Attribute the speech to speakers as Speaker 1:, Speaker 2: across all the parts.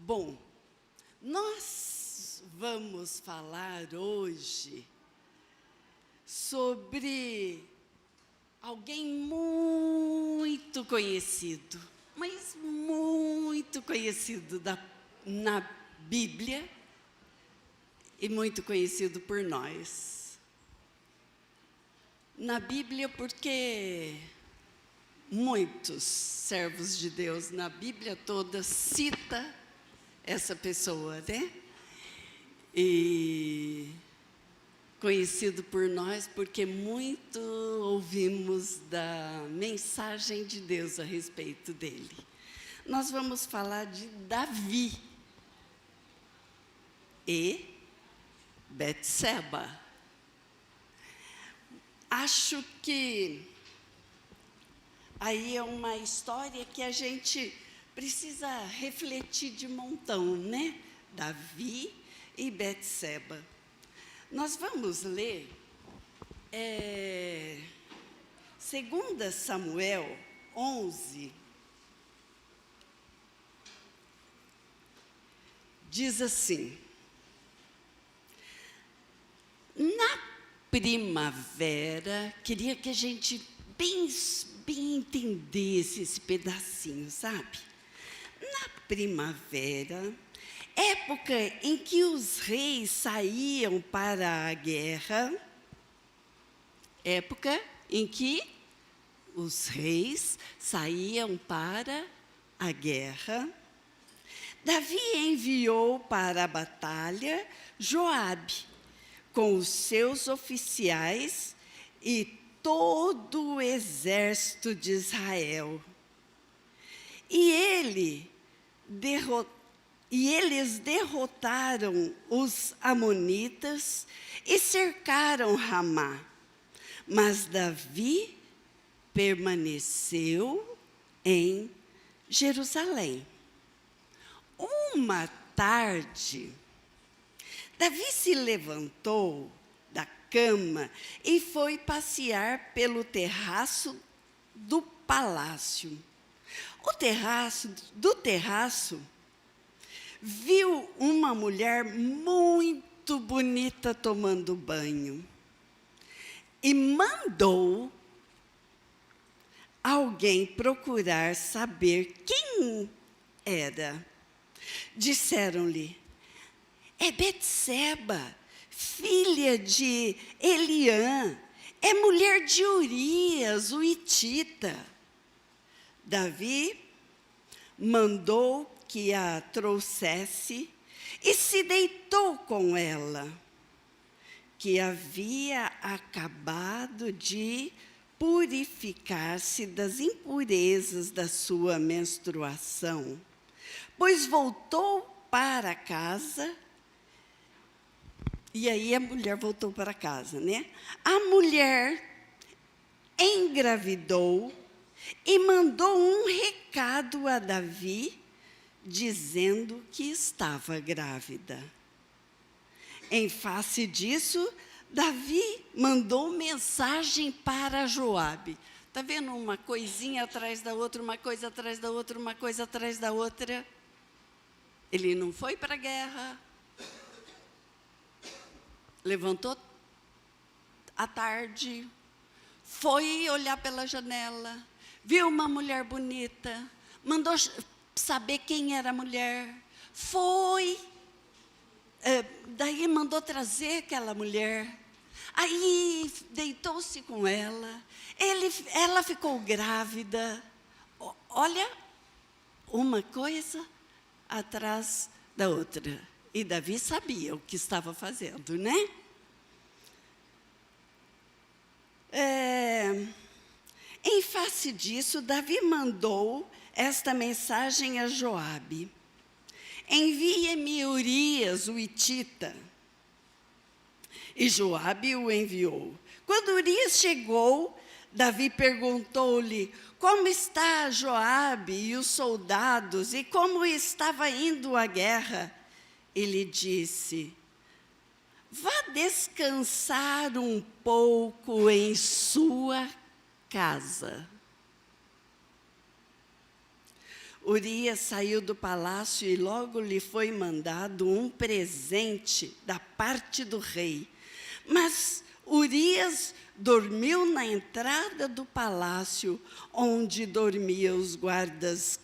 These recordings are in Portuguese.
Speaker 1: Bom, nós vamos falar hoje sobre alguém muito conhecido, mas muito conhecido na Bíblia e muito conhecido por nós. Na Bíblia, porque muitos servos de Deus na Bíblia toda cita essa pessoa, né? E conhecido por nós porque muito ouvimos da mensagem de Deus a respeito dele. Nós vamos falar de Davi e Betseba. Acho que aí é uma história que a gente precisa refletir de montão, né? Davi e Betseba. Nós vamos ler 2 Samuel 11. Diz assim: na primavera, queria que a gente bem entendesse esse pedacinho, sabe? Na primavera, época em que os reis saíam para a guerra, época em que os reis saíam para a guerra, Davi enviou para a batalha Joabe, com os seus oficiais e todo o exército de Israel. E eles derrotaram os amonitas e cercaram Ramá. Mas Davi permaneceu em Jerusalém. Uma tarde, Davi se levantou da cama e foi passear pelo terraço do palácio. Do terraço, viu uma mulher muito bonita tomando banho e mandou alguém procurar saber quem era. Disseram-lhe: é Betseba, filha de Eliã, é mulher de Urias, o hitita. Davi mandou que a trouxesse e se deitou com ela, que havia acabado de purificar-se das impurezas da sua menstruação, pois voltou para casa. E aí a mulher voltou para casa, né? A mulher engravidou e mandou um recado a Davi, dizendo que estava grávida. Em face disso, Davi mandou mensagem para Joabe. Está vendo uma coisinha atrás da outra, uma coisa atrás da outra, uma coisa atrás da outra? Ele não foi para a guerra, levantou à tarde, foi olhar pela janela, viu uma mulher bonita, mandou saber quem era a mulher, foi, daí mandou trazer aquela mulher, aí deitou-se com ela, ela ficou grávida. Olha, uma coisa atrás da outra. E Davi sabia o que estava fazendo, né? Em face disso, Davi mandou esta mensagem a Joabe: envie-me Urias, o hitita. E Joabe o enviou. Quando Urias chegou, Davi perguntou-lhe como está Joabe e os soldados e como estava indo a guerra. Ele disse: vá descansar um pouco em sua casa. Urias saiu do palácio e logo lhe foi mandado um presente da parte do rei. Mas Urias dormiu na entrada do palácio, onde dormiam os guardas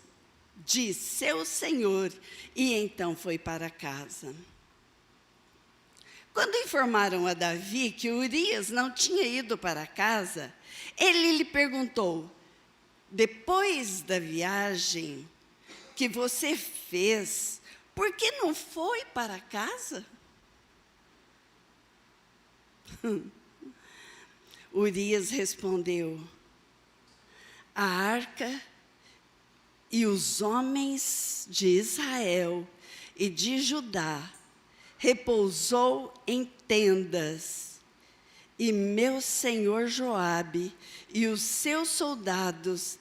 Speaker 1: de seu senhor, e então foi para casa. Quando informaram a Davi que Urias não tinha ido para casa, ele lhe perguntou: depois da viagem que você fez, por que não foi para casa? Urias respondeu: a arca e os homens de Israel e de Judá repousou em tendas, e meu senhor Joabe e os seus soldados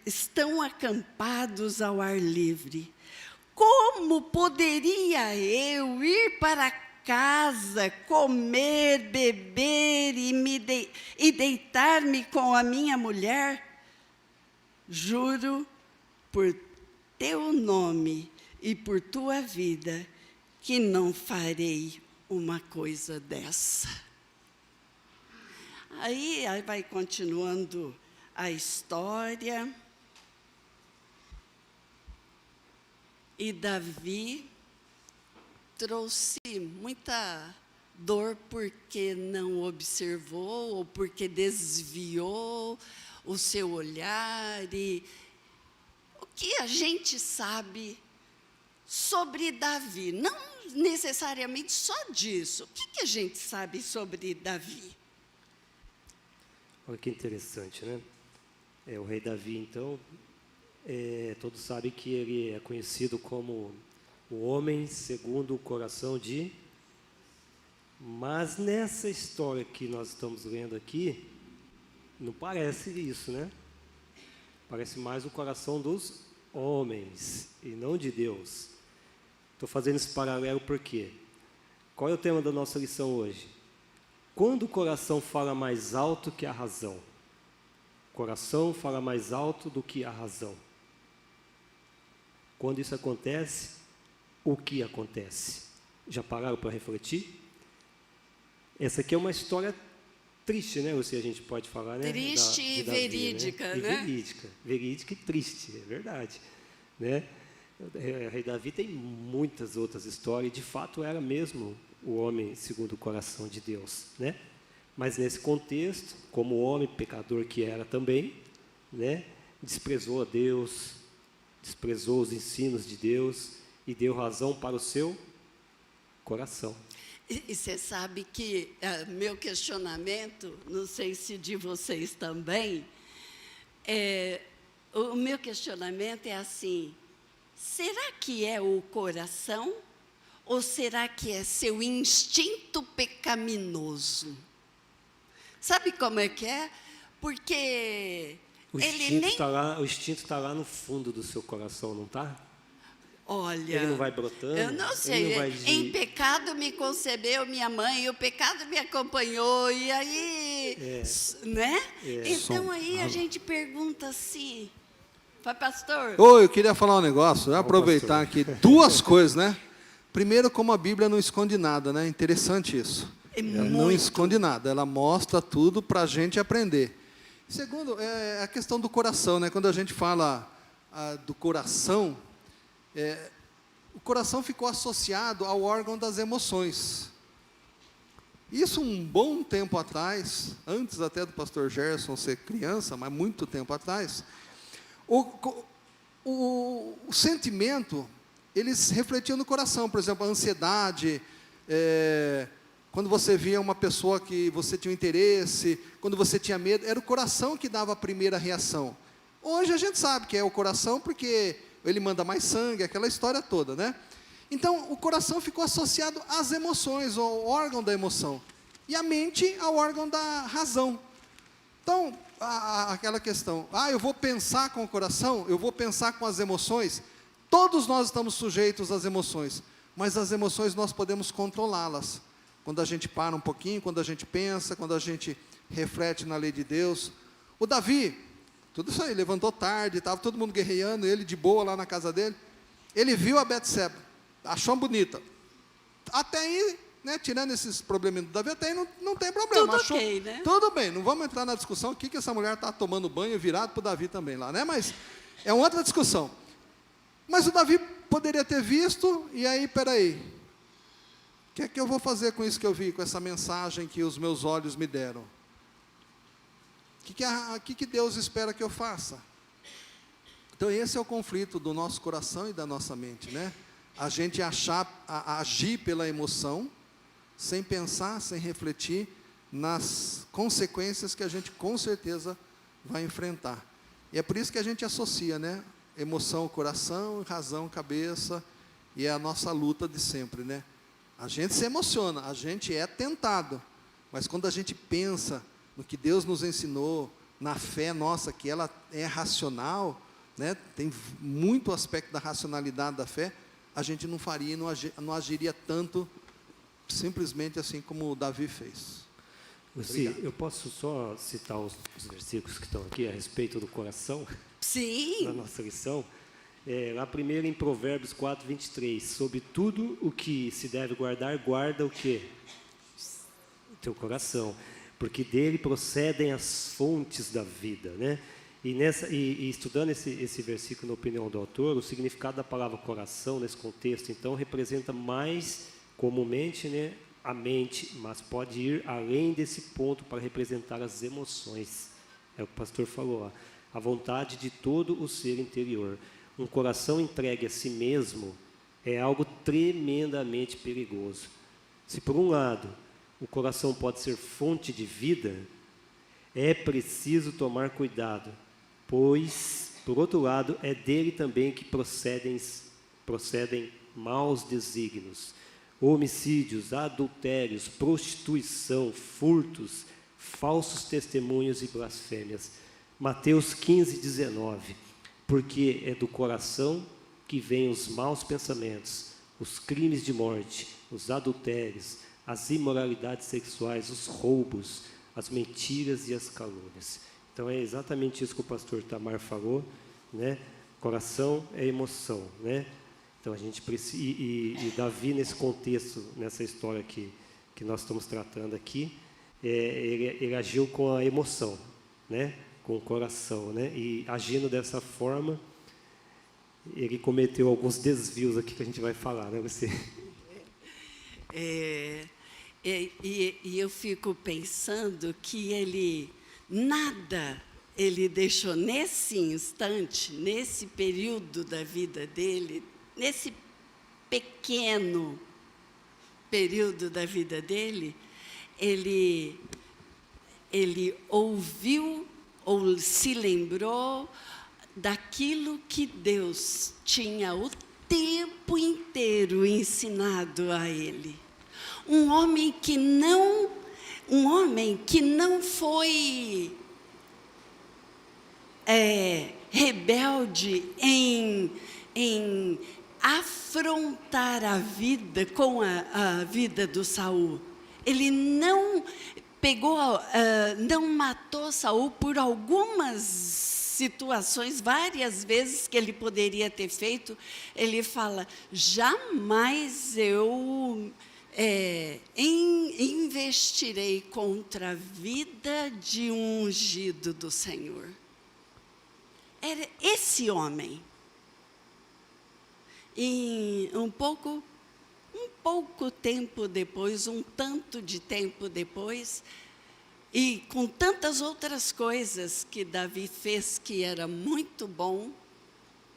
Speaker 1: estão acampados ao ar livre. Como poderia eu ir para casa, comer, beber e deitar-me com a minha mulher? Juro por teu nome e por tua vida que não farei uma coisa dessa. Aí vai continuando a história. E Davi trouxe muita dor porque não observou ou porque desviou o seu olhar. E o que a gente sabe sobre Davi? Não necessariamente só disso. O que a gente sabe sobre Davi?
Speaker 2: Olha que interessante, né? O rei Davi, então, todos sabem que ele é conhecido como o homem segundo o coração de... Mas nessa história que nós estamos lendo aqui, não parece isso, né? Parece mais o coração dos homens e não de Deus. Estou fazendo esse paralelo por quê? Qual é o tema da nossa lição hoje? Quando o coração fala mais alto que a razão? O coração fala mais alto do que a razão. Quando isso acontece, o que acontece? Já pararam para refletir? Essa aqui é uma história triste, né? Ou se a gente pode falar, né?
Speaker 1: Triste e verídica, né?
Speaker 2: Verídica e triste, é verdade, né? O rei Davi tem muitas outras histórias, e de fato era mesmo o homem segundo o coração de Deus, né? Mas nesse contexto, como homem pecador que era também, né? Desprezou a Deus, desprezou os ensinos de Deus e deu razão para o seu coração.
Speaker 1: E você sabe que meu questionamento, não sei se de vocês também, o meu questionamento é assim: será que é o coração ou será que é seu instinto pecaminoso? Sabe como é que é? Porque
Speaker 2: o instinto está lá no fundo do seu coração, não está?
Speaker 1: Olha,
Speaker 2: ele não vai brotando.
Speaker 1: Eu não sei. Em pecado me concebeu minha mãe, e o pecado me acompanhou, e aí, né? Então aí a gente pergunta assim, pastor.
Speaker 3: Eu queria falar um negócio, aproveitar aqui duas coisas, né? Primeiro, como a Bíblia não esconde nada, né? Interessante isso. Ela não esconde nada, ela mostra tudo para a gente aprender. Segundo, a questão do coração, né? Quando a gente fala do coração, o coração ficou associado ao órgão das emoções. Isso um bom tempo atrás, antes até do pastor Gerson ser criança, mas muito tempo atrás, o sentimento, eles refletiam no coração. Por exemplo, a ansiedade, quando você via uma pessoa que você tinha um interesse, quando você tinha medo, era o coração que dava a primeira reação. Hoje a gente sabe que é o coração porque ele manda mais sangue, aquela história toda, né? Então, o coração ficou associado às emoções, ao órgão da emoção. E a mente ao órgão da razão. Então, aquela questão, eu vou pensar com o coração, eu vou pensar com as emoções. Todos nós estamos sujeitos às emoções, mas as emoções nós podemos controlá-las. Quando a gente para um pouquinho, quando a gente pensa, quando a gente reflete na lei de Deus. O Davi, Tudo isso aí, levantou tarde, estava todo mundo guerreando, ele de boa lá na casa dele. Ele viu a Betseba, achou bonita. Até aí, né, tirando esses problemas do Davi, até aí não tem problema.
Speaker 1: Tudo
Speaker 3: achou,
Speaker 1: ok, né?
Speaker 3: Tudo bem, não vamos entrar na discussão que essa mulher está tomando banho virado para o Davi também lá, né? Mas é uma outra discussão. Mas o Davi poderia ter visto, e aí, peraí, o que é que eu vou fazer com isso que eu vi, com essa mensagem que os meus olhos me deram? O que Deus espera que eu faça? Então esse é o conflito do nosso coração e da nossa mente, né? A gente agir pela emoção, sem pensar, sem refletir nas consequências que a gente com certeza vai enfrentar. E é por isso que a gente associa, né? Emoção, coração, razão, cabeça, e é a nossa luta de sempre, né? A gente se emociona, a gente é tentado, mas quando a gente pensa no que Deus nos ensinou, na fé nossa, que ela é racional, né? Tem muito aspecto da racionalidade da fé, a gente não faria, não agiria tanto, simplesmente assim como o Davi fez.
Speaker 2: Luci, eu posso só citar os versículos que estão aqui a respeito do coração?
Speaker 1: Sim.
Speaker 2: Na nossa lição. Lá primeiro em Provérbios 4, 23, sobre tudo o que se deve guardar, guarda o quê? O teu coração, porque dele procedem as fontes da vida, né? E estudando esse versículo na opinião do autor, o significado da palavra coração nesse contexto, então, representa mais comumente, né, a mente, mas pode ir além desse ponto para representar as emoções. É o que o pastor falou, ó, a vontade de todo o ser interior. Um coração entregue a si mesmo é algo tremendamente perigoso. Se por um lado o coração pode ser fonte de vida, é preciso tomar cuidado, pois, por outro lado, é dele também que procedem maus desígnios, homicídios, adultérios, prostituição, furtos, falsos testemunhos e blasfêmias. Mateus 15, 19, porque é do coração que vêm os maus pensamentos, os crimes de morte, os adultérios, as imoralidades sexuais, os roubos, as mentiras e as calúnias. Então é exatamente isso que o pastor Tamar falou, né? Coração é emoção, né? Então a gente precisa, e Davi nesse contexto, nessa história que nós estamos tratando aqui, ele agiu com a emoção, né? Com o coração, né? E agindo dessa forma, ele cometeu alguns desvios aqui que a gente vai falar, né?
Speaker 1: E eu fico pensando que ele deixou nesse instante, nesse período da vida dele, nesse pequeno período da vida dele, ele ouviu ou se lembrou daquilo que Deus tinha o tempo inteiro ensinado a ele. Um homem que não foi rebelde em afrontar a vida com a vida do Saul. Ele não não matou Saul por algumas situações, várias vezes que ele poderia ter feito. Ele fala: jamais eu investirei contra a vida de um ungido do Senhor. Era esse homem. E um pouco tempo depois, um tanto de tempo depois, e com tantas outras coisas que Davi fez que era muito bom,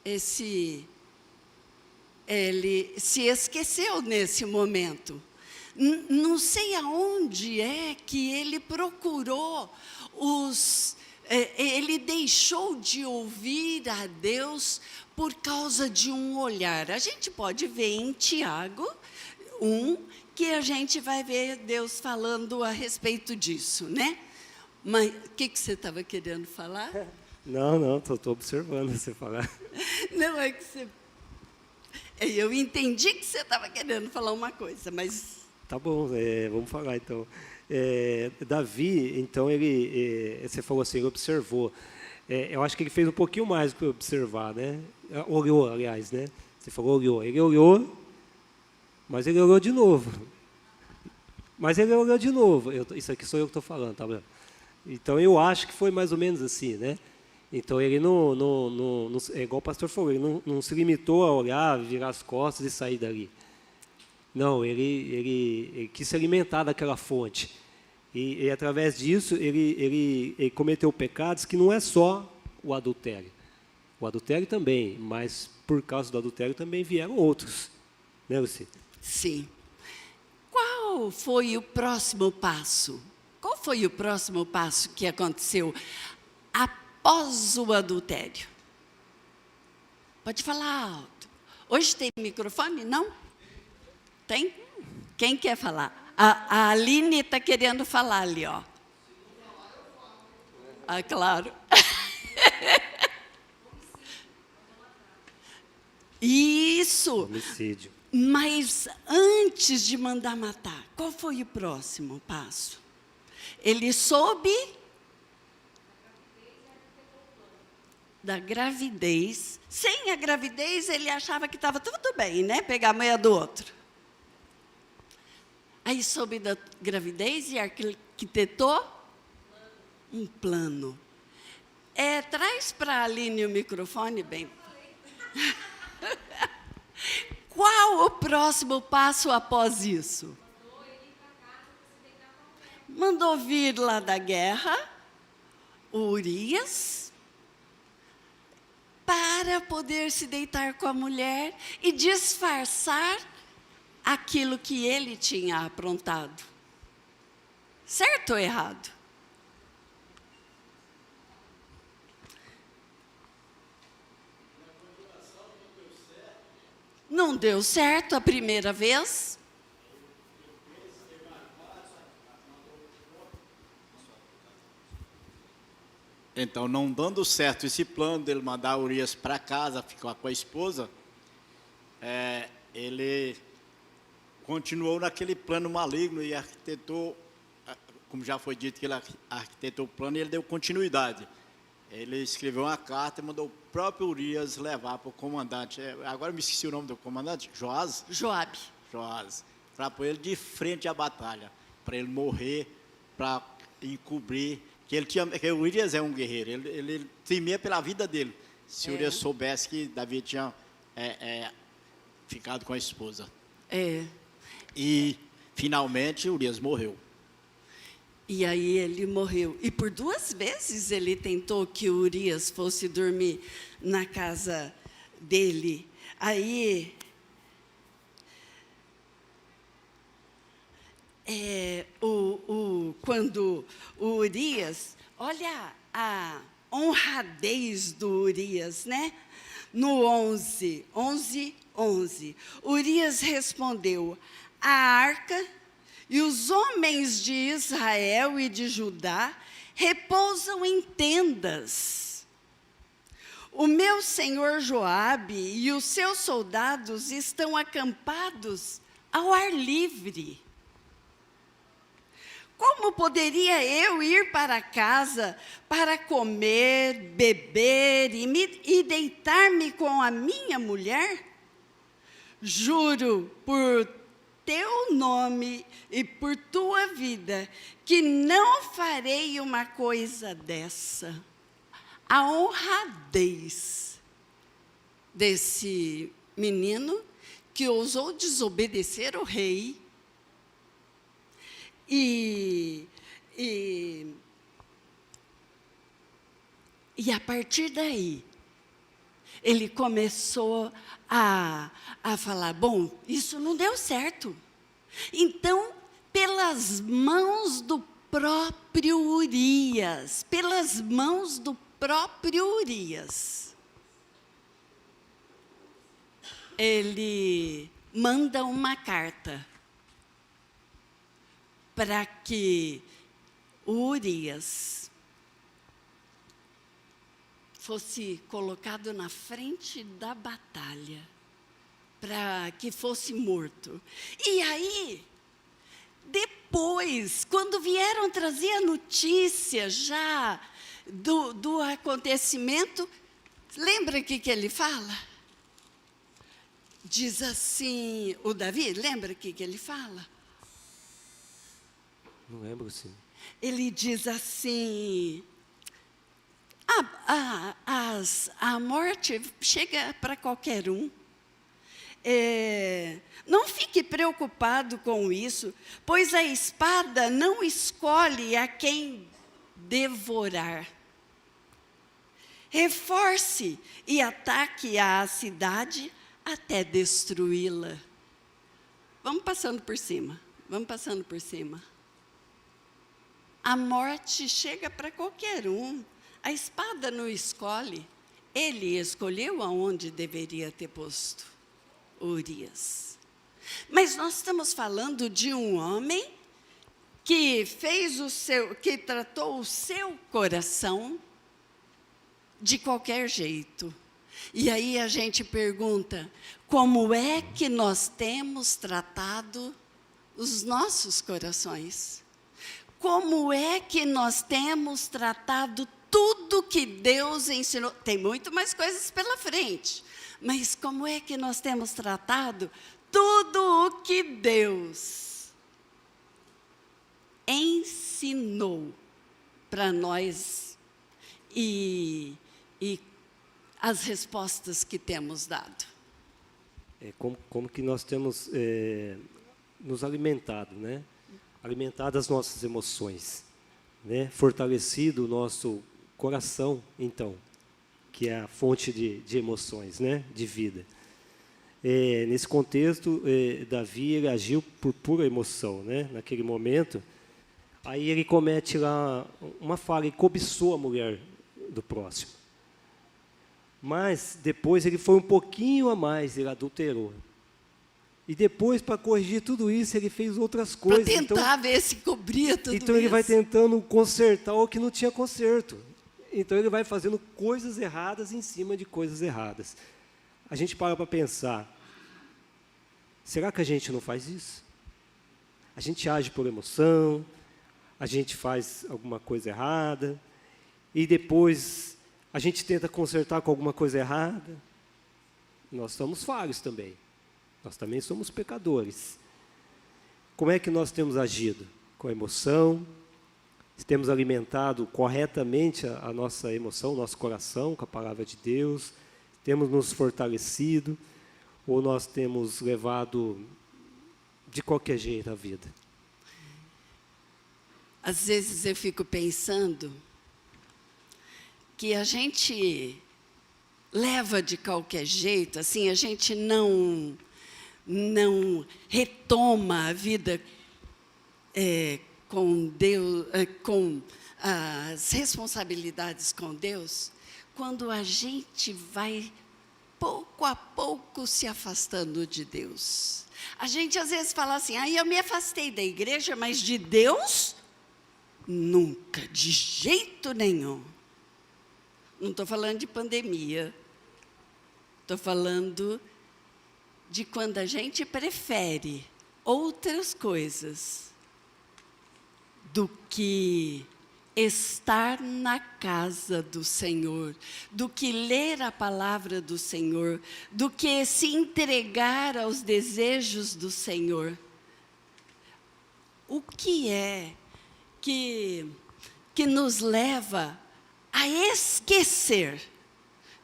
Speaker 1: ele se esqueceu nesse momento. Não sei aonde é que ele procurou ele deixou de ouvir a Deus por causa de um olhar. A gente pode ver em Tiago 1, que a gente vai ver Deus falando a respeito disso, né? Mas o que você estava querendo falar?
Speaker 2: Não, estou observando você falar.
Speaker 1: Não, é que eu entendi que você estava querendo falar uma coisa, mas...
Speaker 2: Tá bom, vamos falar então. Davi, então, você falou assim, ele observou. Eu acho que ele fez um pouquinho mais do que observar, né? Olhou, aliás, né? Você falou olhou. Ele olhou, mas ele olhou de novo. Mas ele olhou de novo. Isso aqui sou eu que estou falando, tá vendo? Então, eu acho que foi mais ou menos assim, né? Então, ele não é igual o pastor falou, ele não se limitou a olhar, virar as costas e sair dali. Não, ele quis se alimentar daquela fonte. E através disso, ele cometeu pecados que não é só o adultério. O adultério também, mas por causa do adultério também vieram outros. Né, Luci?
Speaker 1: Sim. Qual foi o próximo passo? Qual foi o próximo passo que aconteceu após o adultério? Pode falar alto. Hoje tem microfone? Não? Tem? Quem quer falar? A Aline está querendo falar ali, ó. Ah, claro. Isso.
Speaker 2: Homicídio.
Speaker 1: Mas antes de mandar matar, qual foi o próximo passo? Ele soube da gravidez. Sem a gravidez, ele achava que estava tudo bem, né? Pegar a mulher do outro. Aí soube da gravidez e arquitetou um plano. Traz para a Aline o microfone, bem. Qual o próximo passo após isso? Mandou vir lá da guerra o Urias para poder se deitar com a mulher e disfarçar aquilo que ele tinha aprontado. Certo ou errado? Não deu certo a primeira vez.
Speaker 4: Então, não dando certo esse plano dele mandar Urias para casa, ficar com a esposa, ele continuou naquele plano maligno e arquitetou, como já foi dito que ele arquitetou o plano, e ele deu continuidade. Ele escreveu uma carta e mandou o próprio Urias levar para o comandante. Agora eu me esqueci o nome do comandante, Joás?
Speaker 1: Joabe.
Speaker 4: Joás. Para pôr ele de frente à batalha, para ele morrer, para encobrir. Que o Urias é um guerreiro, ele temia pela vida dele. Se o Urias soubesse que Davi tinha ficado com a esposa. E, finalmente, Urias morreu.
Speaker 1: E aí ele morreu. E por 2 vezes ele tentou que Urias fosse dormir na casa dele. Aí, quando o Urias, olha a honradez do Urias, né? No 11, Urias respondeu: a arca e os homens de Israel e de Judá repousam em tendas. O meu senhor Joabe e os seus soldados estão acampados ao ar livre. Como poderia eu ir para casa para comer, beber e deitar-me com a minha mulher? Juro por teu nome e por tua vida, que não farei uma coisa dessa. A honradez desse menino que ousou desobedecer o rei e a partir daí, ele começou a falar, bom, isso não deu certo. Então, pelas mãos do próprio Urias, ele manda uma carta para que Urias fosse colocado na frente da batalha, para que fosse morto. E aí, depois, quando vieram trazer a notícia, já do acontecimento, lembra o que ele fala? Diz assim, o Davi, lembra o que ele fala?
Speaker 2: Não lembro, sim.
Speaker 1: Ele diz assim, a morte chega para qualquer um. Não fique preocupado com isso, pois a espada não escolhe a quem devorar. Reforce e ataque a cidade até destruí-la. Vamos passando por cima. A morte chega para qualquer um. A espada não escolhe. Ele escolheu aonde deveria ter posto Urias. Mas nós estamos falando de um homem que que tratou o seu coração de qualquer jeito. E aí a gente pergunta, como é que nós temos tratado os nossos corações? Como é que nós temos tratado tudo que Deus ensinou? Tem muito mais coisas pela frente, mas como é que nós temos tratado tudo o que Deus ensinou para nós e as respostas que temos dado?
Speaker 2: Como que nós temos nos alimentado, né? Alimentado as nossas emoções, né? Fortalecido o nosso coração, então, que é a fonte de emoções, né? De vida. Nesse contexto, Davi ele agiu por pura emoção, né? Naquele momento, aí ele comete lá uma falha, ele cobiçou a mulher do próximo. Mas depois ele foi um pouquinho a mais, ele adulterou. E depois, para corrigir tudo isso, ele fez outras coisas.
Speaker 1: Para tentar ver se cobria tudo isso.
Speaker 2: Então ele vai tentando consertar o que não tinha conserto. Então ele vai fazendo coisas erradas em cima de coisas erradas. A gente para pensar, será que a gente não faz isso? A gente age por emoção, a gente faz alguma coisa errada, e depois a gente tenta consertar com alguma coisa errada. Nós somos falhos também. Nós também somos pecadores. Como é que nós temos agido? Com emoção, temos alimentado corretamente a nossa emoção, o nosso coração com a palavra de Deus, temos nos fortalecido, ou nós temos levado de qualquer jeito a vida?
Speaker 1: Às vezes eu fico pensando que a gente leva de qualquer jeito, assim, a gente não retoma a vida com Deus, com as responsabilidades com Deus, quando a gente vai pouco a pouco se afastando de Deus. A gente às vezes fala assim, eu me afastei da igreja, mas de Deus, nunca, de jeito nenhum. Não estou falando de pandemia, estou falando de quando a gente prefere outras coisas do que estar na casa do Senhor, do que ler a palavra do Senhor, do que se entregar aos desejos do Senhor. O que é que nos leva a esquecer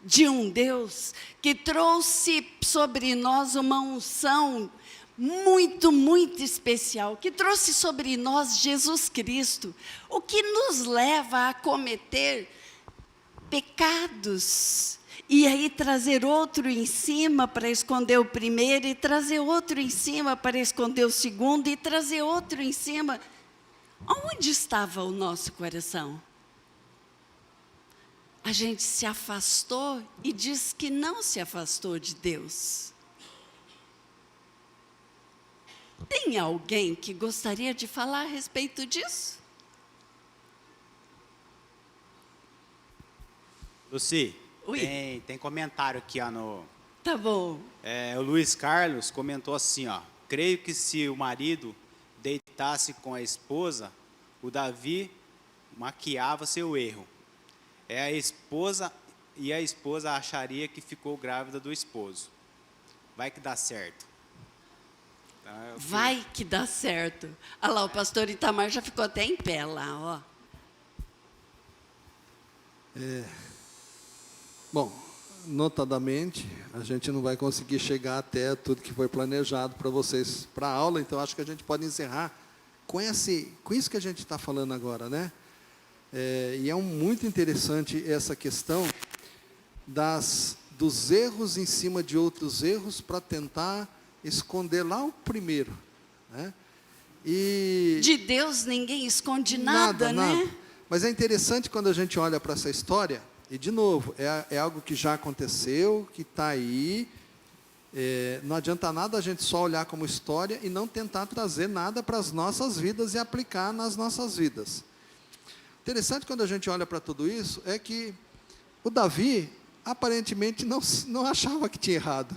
Speaker 1: de um Deus que trouxe sobre nós uma unção muito, muito especial, que trouxe sobre nós Jesus Cristo, o que nos leva a cometer pecados, e aí trazer outro em cima para esconder o primeiro, e trazer outro em cima para esconder o segundo, e trazer outro em cima. Onde estava o nosso coração? A gente se afastou e diz que não se afastou de Deus. Tem alguém que gostaria de falar a respeito disso?
Speaker 5: Luci,
Speaker 1: Oi.
Speaker 5: tem comentário aqui, ó, no...
Speaker 1: Tá bom.
Speaker 5: O Luiz Carlos comentou assim, ó: creio que se o marido deitasse com a esposa, o Davi maquiava seu erro. E a esposa acharia que ficou grávida do esposo. Vai que dá certo. Então,
Speaker 1: Vai que dá certo. Olha lá, o pastor Itamar já ficou até em pé lá, ó.
Speaker 3: Bom, notadamente, a gente não vai conseguir chegar até tudo que foi planejado para vocês para a aula, então acho que a gente pode encerrar com isso que a gente está falando agora, né? E é muito interessante essa questão dos erros em cima de outros erros para tentar esconder lá o primeiro, né?
Speaker 1: De Deus ninguém esconde nada, né?
Speaker 3: Mas é interessante quando a gente olha para essa história, e de novo, é algo que já aconteceu, que está aí. Não adianta nada a gente só olhar como história e não tentar trazer nada para as nossas vidas e aplicar nas nossas vidas. Interessante quando a gente olha para tudo isso, é que o Davi, aparentemente, não achava que tinha errado.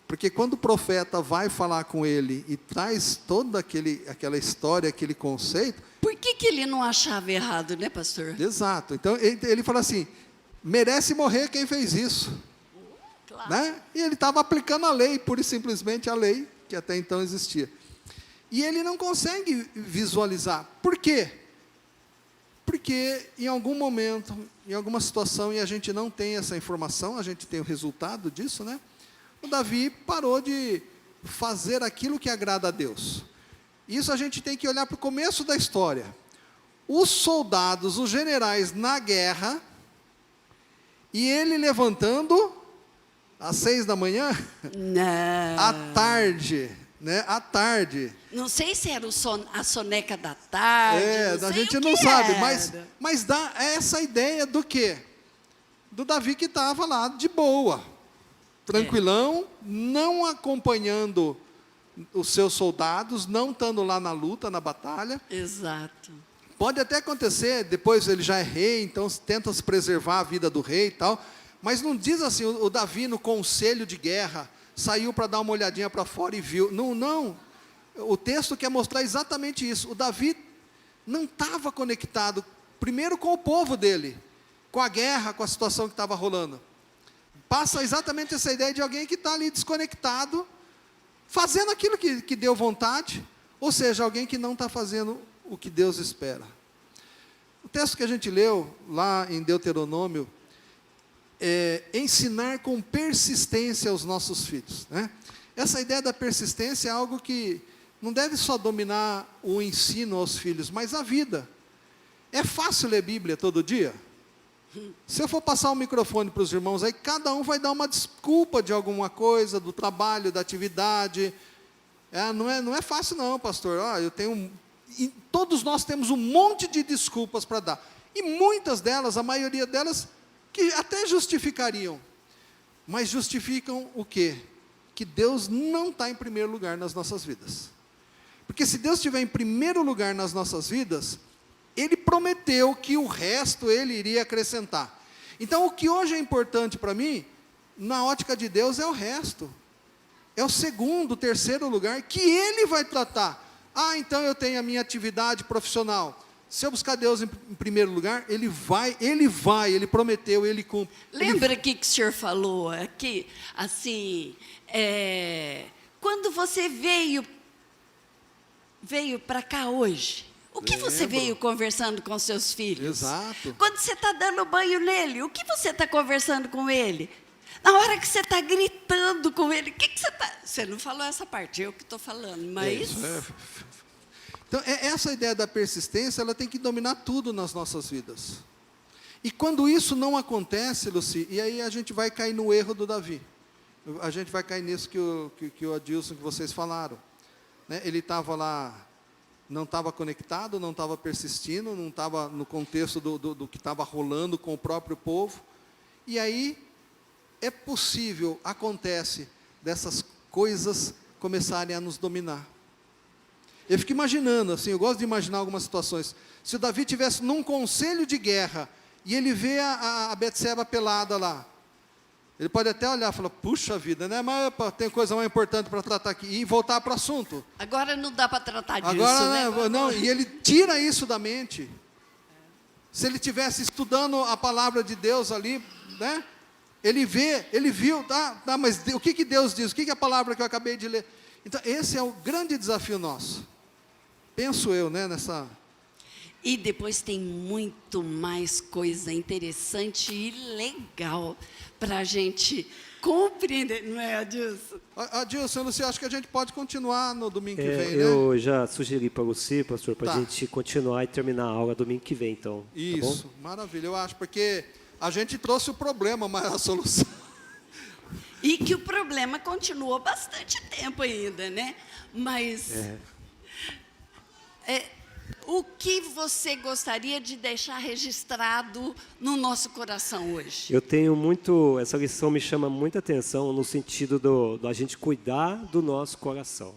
Speaker 3: Porque quando o profeta vai falar com ele e traz toda aquela história, aquele conceito...
Speaker 1: Por que ele não achava errado, né, pastor?
Speaker 3: Exato. Então, ele fala assim, merece morrer quem fez isso.
Speaker 1: Claro.
Speaker 3: Né? E ele estava aplicando a lei, pura e simplesmente a lei que até então existia. E ele não consegue visualizar. Por quê? Porque em algum momento, em alguma situação, e a gente não tem essa informação, a gente tem o resultado disso, né? O Davi parou de fazer aquilo que agrada a Deus. Isso a gente tem que olhar para o começo da história. Os soldados, os generais na guerra, e ele levantando às 6 da manhã,
Speaker 1: Não.
Speaker 3: à tarde, né? À tarde.
Speaker 1: Não sei se era a soneca da tarde.
Speaker 3: A gente não sabe, mas dá essa ideia do quê? Do Davi que estava lá de boa, tranquilão, não acompanhando os seus soldados, não estando lá na luta, na batalha.
Speaker 1: Exato.
Speaker 3: Pode até acontecer, depois ele já é rei, então tenta se preservar a vida do rei e tal, mas não diz assim, o Davi no conselho de guerra, saiu para dar uma olhadinha para fora e viu. Não. O texto quer mostrar exatamente isso. O Davi não estava conectado, primeiro com o povo dele, com a guerra, com a situação que estava rolando. Passa exatamente essa ideia de alguém que está ali desconectado, fazendo aquilo que deu vontade, ou seja, alguém que não está fazendo o que Deus espera. O texto que a gente leu lá em Deuteronômio, ensinar com persistência aos nossos filhos, né? Essa ideia da persistência é algo que não deve só dominar o ensino aos filhos, mas a vida. É fácil ler Bíblia todo dia? Se eu for passar o microfone para os irmãos aí, cada um vai dar uma desculpa de alguma coisa, do trabalho, da atividade. Não é fácil não, pastor. Todos nós temos um monte de desculpas para dar. E muitas delas, a maioria delas, que até justificariam. Mas justificam o quê? Que Deus não está em primeiro lugar nas nossas vidas. Porque se Deus estiver em primeiro lugar nas nossas vidas, Ele prometeu que o resto Ele iria acrescentar. Então, o que hoje é importante para mim, na ótica de Deus, é o resto. É o segundo, terceiro lugar que Ele vai tratar. Então eu tenho a minha atividade profissional. Se eu buscar Deus em primeiro lugar, Ele prometeu, Ele cumpre.
Speaker 1: Lembra que o senhor falou aqui, assim, quando você veio para cá hoje, o que você veio conversando com seus filhos?
Speaker 3: Exato.
Speaker 1: Quando você está dando banho nele, o que você está conversando com ele? Na hora que você está gritando com ele, o que você está... Você não falou essa parte, eu que estou falando, mas...
Speaker 3: Então, essa ideia da persistência, ela tem que dominar tudo nas nossas vidas. E quando isso não acontece, Luci, e aí a gente vai cair no erro do Davi. A gente vai cair nisso que o Adilson, que vocês falaram. Né? Ele estava lá, não estava conectado, não estava persistindo, não estava no contexto do que estava rolando com o próprio povo. E aí, acontece dessas coisas começarem a nos dominar. Eu fico imaginando, assim, eu gosto de imaginar algumas situações. Se o Davi estivesse num conselho de guerra, e ele vê a Betseba pelada lá, ele pode até olhar e falar, puxa vida, né? Mas tem coisa mais importante para tratar aqui, e voltar para o assunto.
Speaker 1: Agora não dá para tratar disso,
Speaker 3: Agora,
Speaker 1: né?
Speaker 3: não, e ele tira isso da mente. Se ele estivesse estudando a palavra de Deus ali, né? Ele viu, tá, mas o que Deus diz? O que a palavra que eu acabei de ler? Então, esse é o grande desafio nosso. Penso eu, né, nessa...
Speaker 1: E depois tem muito mais coisa interessante e legal para a gente compreender, não é, Adilson?
Speaker 3: Adilson, você acha que a gente pode continuar no domingo que vem,
Speaker 2: eu
Speaker 3: né?
Speaker 2: já sugeri para você, pastor, para a
Speaker 3: Tá.
Speaker 2: gente continuar e terminar a aula domingo que vem, então.
Speaker 3: Isso,
Speaker 2: Tá bom?
Speaker 3: maravilha, eu acho, porque a gente trouxe o problema, mas a solução...
Speaker 1: E que o problema continuou bastante tempo ainda, né? Mas o que você gostaria de deixar registrado no nosso coração hoje?
Speaker 2: Eu tenho essa lição me chama muita atenção no sentido da gente cuidar do nosso coração.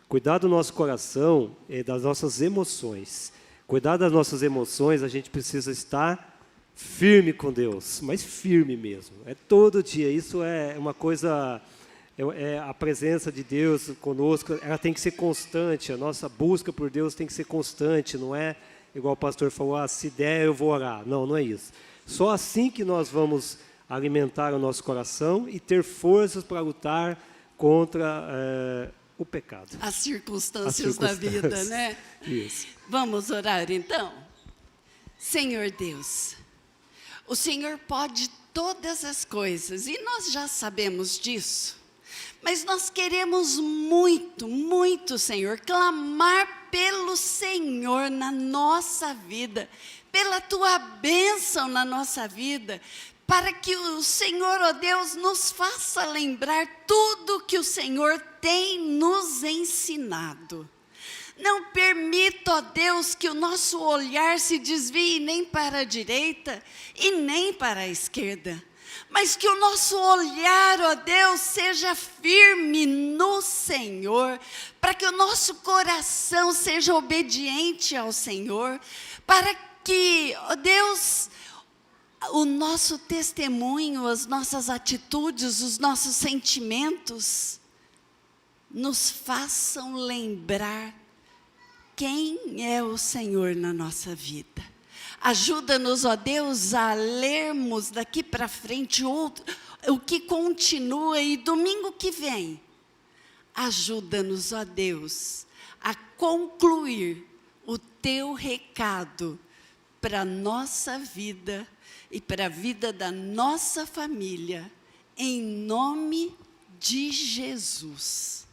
Speaker 2: Cuidar do nosso coração é das nossas emoções. Cuidar das nossas emoções, a gente precisa estar firme com Deus, mas firme mesmo. É todo dia, isso é uma coisa... a presença de Deus conosco, ela tem que ser constante, a nossa busca por Deus tem que ser constante, não é igual o pastor falou, se der eu vou orar. Não, não é isso. Só assim que nós vamos alimentar o nosso coração e ter forças para lutar contra o pecado.
Speaker 1: As circunstâncias da vida, né?
Speaker 2: Isso.
Speaker 1: Vamos orar então? Senhor Deus, o Senhor pode todas as coisas e nós já sabemos disso. Mas nós queremos muito, muito, Senhor, clamar pelo Senhor na nossa vida, pela Tua bênção na nossa vida, para que o Senhor, ó Deus, nos faça lembrar tudo que o Senhor tem nos ensinado. Não permita, ó Deus, que o nosso olhar se desvie nem para a direita e nem para a esquerda. Mas que o nosso olhar, ó Deus, seja firme no Senhor, para que o nosso coração seja obediente ao Senhor, para que, ó Deus, o nosso testemunho, as nossas atitudes, os nossos sentimentos, nos façam lembrar quem é o Senhor na nossa vida. Ajuda-nos, ó Deus, a lermos daqui para frente o que continua e domingo que vem. Ajuda-nos, ó Deus, a concluir o Teu recado para a nossa vida e para a vida da nossa família, em nome de Jesus.